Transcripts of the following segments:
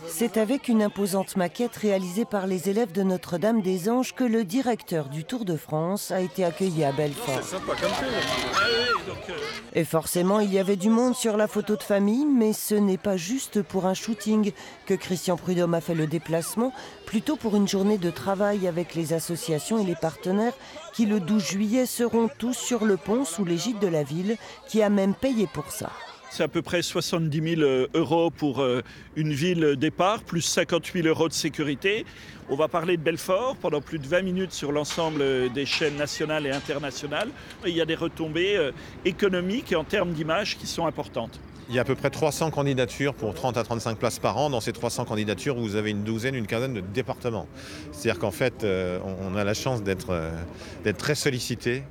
C'est avec une imposante maquette réalisée par les élèves de Notre-Dame-des-Anges que le directeur du Tour de France a été accueilli à Belfort. C'est sympa comme ça. Et forcément, il y avait du monde sur la photo de famille, mais ce n'est pas juste pour un shooting que Christian Prudhomme a fait le déplacement, plutôt pour une journée de travail avec les associations et les partenaires qui, le 12 juillet, seront tous sur le pont sous l'égide de la ville, qui a même payé pour ça. C'est à peu près 70 000 € pour une ville départ, plus 58 000 € de sécurité. On va parler de Belfort pendant plus de 20 minutes sur l'ensemble des chaînes nationales et internationales. Il y a des retombées économiques et en termes d'image qui sont importantes. Il y a à peu près 300 candidatures pour 30 à 35 places par an. Dans ces 300 candidatures, vous avez une douzaine, une quinzaine de départements. C'est-à-dire qu'en fait, on a la chance d'être très sollicité.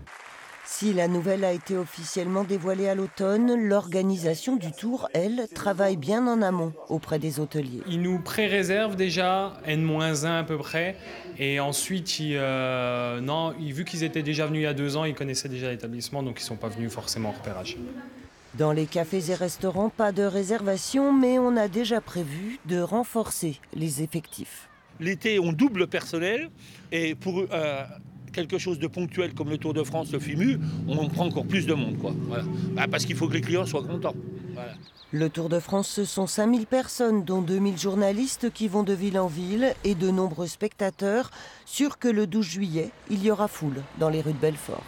Si la nouvelle a été officiellement dévoilée à l'automne, l'organisation du Tour, elle, travaille bien en amont auprès des hôteliers. Ils nous pré-réservent déjà N-1 à peu près. Et ensuite, vu qu'ils étaient déjà venus il y a 2 ans, ils connaissaient déjà l'établissement, donc ils ne sont pas venus forcément en repérage. Dans les cafés et restaurants, pas de réservation, mais on a déjà prévu de renforcer les effectifs. L'été, on double le personnel et pour quelque chose de ponctuel comme le Tour de France, le FIMU, on prend encore plus de monde, quoi. Voilà. Parce qu'il faut que les clients soient contents. Voilà. Le Tour de France, ce sont 5000 personnes, dont 2000 journalistes qui vont de ville en ville et de nombreux spectateurs, sûrs que le 12 juillet, il y aura foule dans les rues de Belfort.